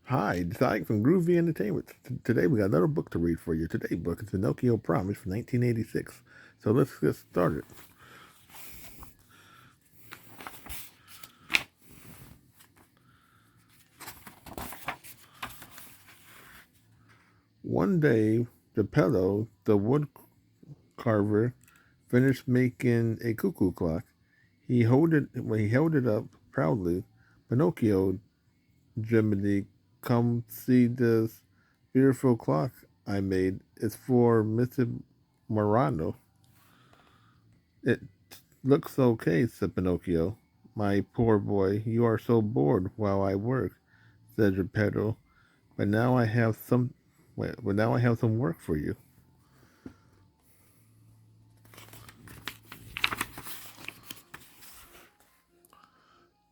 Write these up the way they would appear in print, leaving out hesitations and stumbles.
Hi, it's Ike from Groovy Entertainment. Today we got another book to read for you. Today's book is Pinocchio Promise from 1986. So let's get started. One day, Geppetto, the wood carver, finished making a cuckoo clock. When he held it up proudly. Pinocchio, Jiminy, come see this beautiful clock I made. It's for Mrs. Morano. It looks okay, said Pinocchio. My poor boy, you are so bored while I work, said Geppetto. But now I have some but now I have some work for you.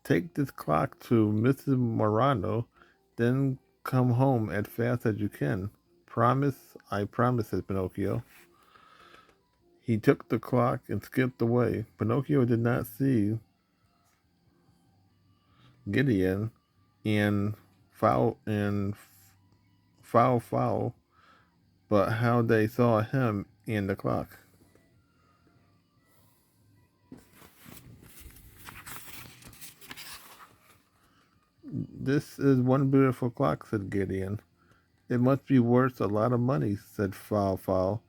Take this clock to Mrs. Morano, then come home as fast as you can. Promise, I promise, said Pinocchio. He took the clock and skipped away. Pinocchio did not see Gideon and foul, but how they saw him and the clock. This is one beautiful clock, said Gideon. It must be worth a lot of money, said Fowl.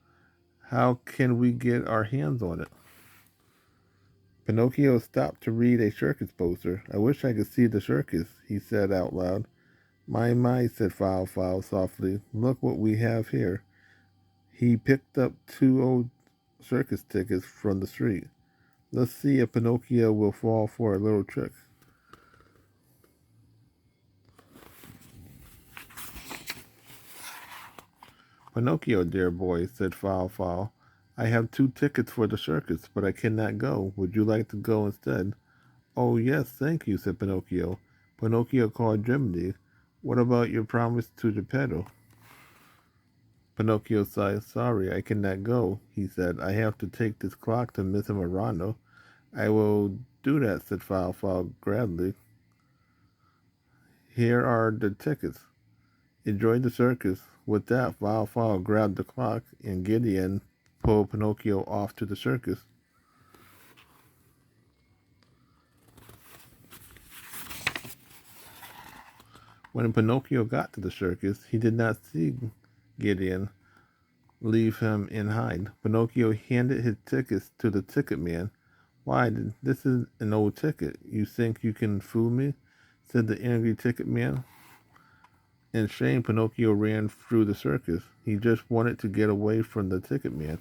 How can we get our hands on it? Pinocchio stopped to read a circus poster. I wish I could see the circus, he said out loud. My, said Fowl softly. Look what we have here. He picked up two old circus tickets from the street. Let's see if Pinocchio will fall for a little trick. Pinocchio, dear boy, said Fowl, I have two tickets for the circus, but I cannot go. Would you like to go instead? Oh, yes, thank you, said Pinocchio. Pinocchio called Jiminy. What about your promise to Geppetto? Pinocchio sighed. Sorry, I cannot go, he said. I have to take this clock to Miss Morano. I will do that, said Fowl gladly. Here are the tickets. Enjoy the circus. With that, Fowl grabbed the clock, and Gideon pulled Pinocchio off to the circus. When Pinocchio got to the circus, he did not see Gideon leave him and hide. Pinocchio handed his tickets to the ticket man. Why, this is an old ticket. You think you can fool me? Said the angry ticket man. In shame, Pinocchio ran through the circus. He just wanted to get away from the ticket man.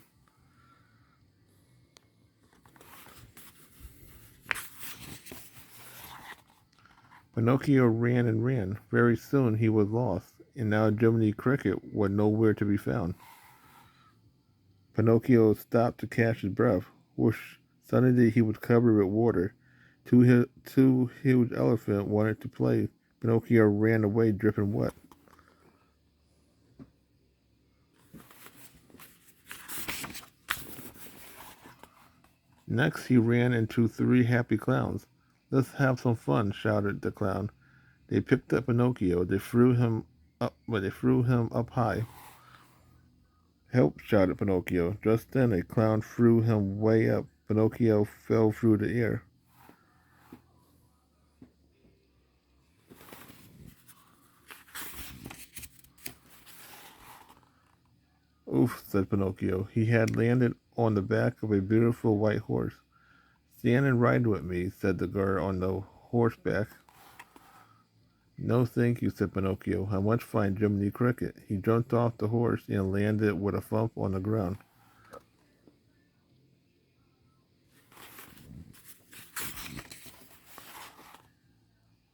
Pinocchio ran and ran. Very soon he was lost, and now Jiminy Cricket was nowhere to be found. Pinocchio stopped to catch his breath. Whoosh! Suddenly he was covered with water. Two huge elephants wanted to play. Pinocchio ran away dripping wet. Next he ran into three happy clowns. Let's have some fun, shouted the clown. They picked up Pinocchio. They threw him up high. Help, shouted Pinocchio. Just then a clown threw him way up. Pinocchio fell through the air. Oof, said Pinocchio. He had landed on the back of a beautiful white horse. Stand and ride with me, said the girl on the horseback. No, thank you, said Pinocchio. I must find Jiminy Cricket. He jumped off the horse and landed with a thump on the ground.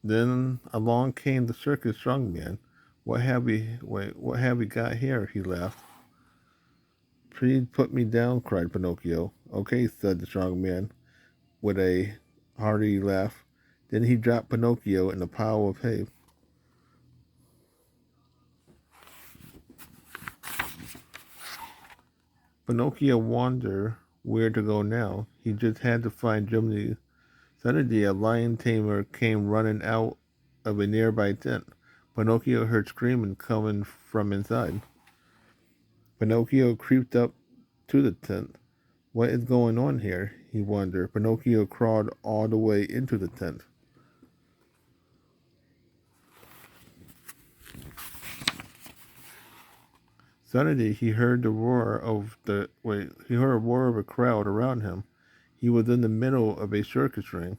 Then along came the circus strongman. What have we got here? He laughed. Please put me down, cried Pinocchio. Okay, said the strong man with a hearty laugh. Then he dropped Pinocchio in a pile of hay. Pinocchio wondered where to go now. He just had to find Jiminy. Suddenly, a lion tamer came running out of a nearby tent. Pinocchio heard screaming coming from inside. Pinocchio creeped up to the tent. What is going on here? He wondered. Pinocchio crawled all the way into the tent. Suddenly he heard the roar of a crowd around him. He was in the middle of a circus ring.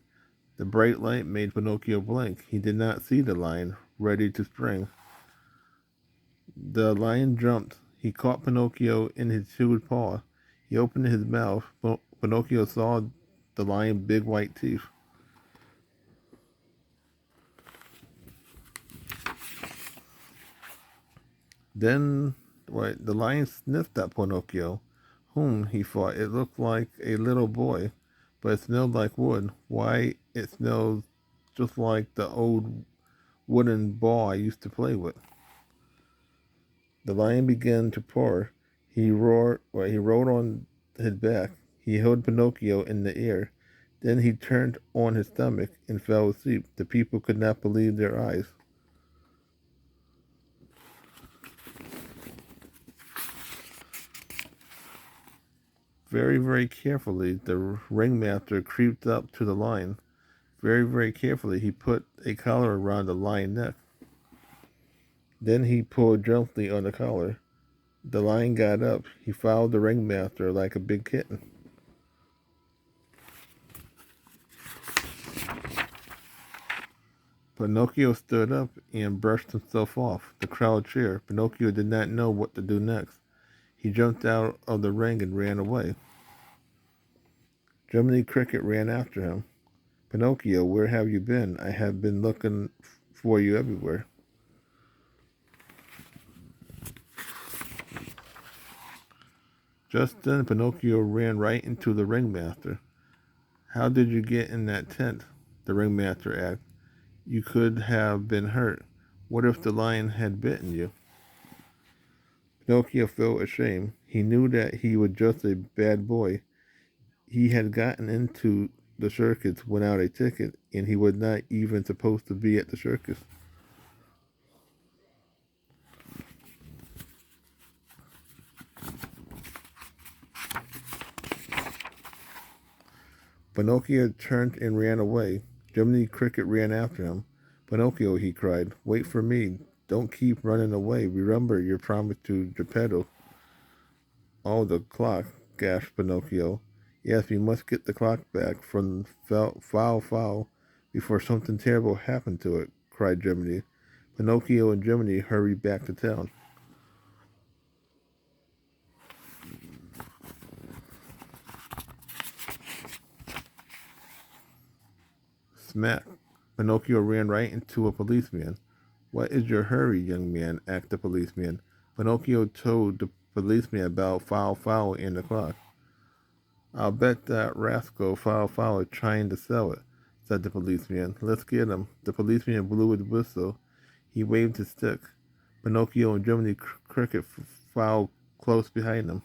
The bright light made Pinocchio blink. He did not see the lion, ready to spring. The lion jumped. He caught Pinocchio in his huge paw. He opened his mouth. Pinocchio saw the lion's big white teeth. Then the lion sniffed at Pinocchio. He thought. It looked like a little boy, but it smelled like wood. Why, it smells just like the old wooden ball I used to play with. The lion began to purr. He rolled on his back. He held Pinocchio in the air. Then he turned on his stomach and fell asleep. The people could not believe their eyes. Very, very carefully, the ringmaster creeped up to the lion. Very, very carefully, he put a collar around the lion's neck. Then he pulled gently on the collar. The lion got up. He followed the ringmaster like a big kitten. Pinocchio stood up and brushed himself off. The crowd cheered. Pinocchio did not know what to do next. He jumped out of the ring and ran away. Jiminy Cricket ran after him. Pinocchio, where have you been? I have been looking for you everywhere. Just then, Pinocchio ran right into the ringmaster. How did you get in that tent? The ringmaster asked. You could have been hurt. What if the lion had bitten you? Pinocchio felt ashamed. He knew that he was just a bad boy. He had gotten into the circus without a ticket, and he was not even supposed to be at the circus. Pinocchio turned and ran away. Jiminy Cricket ran after him. Pinocchio, he cried, wait for me. Don't keep running away. Remember your promise to Geppetto. Oh, the clock, gasped Pinocchio. Yes, we must get the clock back from Foul before something terrible happened to it, cried Jiminy. Pinocchio and Jiminy hurried back to town. Smack! Pinocchio ran right into a policeman. What is your hurry, young man? Asked the policeman. Pinocchio told the policeman about Foul and the clock. I'll bet that rascal Foul is trying to sell it, said the policeman. Let's get him. The policeman blew his whistle. He waved his stick. Pinocchio and Jiminy Cricket followed close behind him.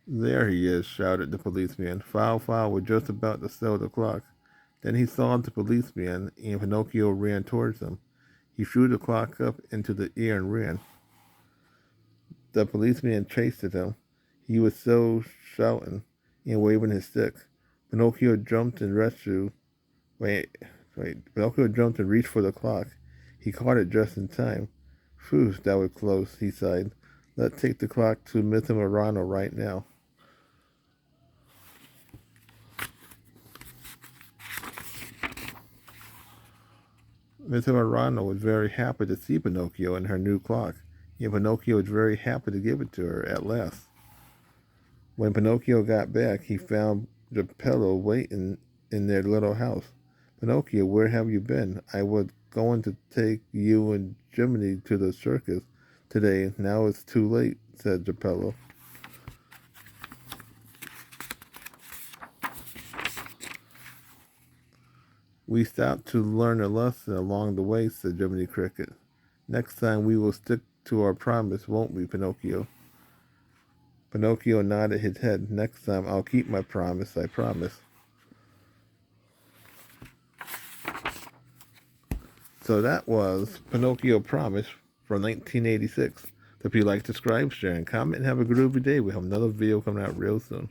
There he is, shouted the policeman. Foul was just about to sell the clock. Then he saw the policeman, and Pinocchio ran towards him. He threw the clock up into the air and ran. The policeman chased him. He was so shouting and waving his stick. Pinocchio jumped and Pinocchio jumped and reached for the clock. He caught it just in time. Phew, that was close, he sighed. Let's take the clock to Mr. Morano right now. Mr. Morano was very happy to see Pinocchio and her new clock, and Pinocchio was very happy to give it to her at last. When Pinocchio got back, he found Geppetto waiting in their little house. Pinocchio, where have you been? I was going to take you and Jiminy to the circus today. Now it's too late, said Geppetto. We stopped to learn a lesson along the way, said Jiminy Cricket. Next time we will stick to our promise, won't we, Pinocchio? Pinocchio nodded his head. Next time I'll keep my promise, I promise. So that was Pinocchio Promise from 1986. So if you like, subscribe, share, and comment, and have a groovy day. We have another video coming out real soon.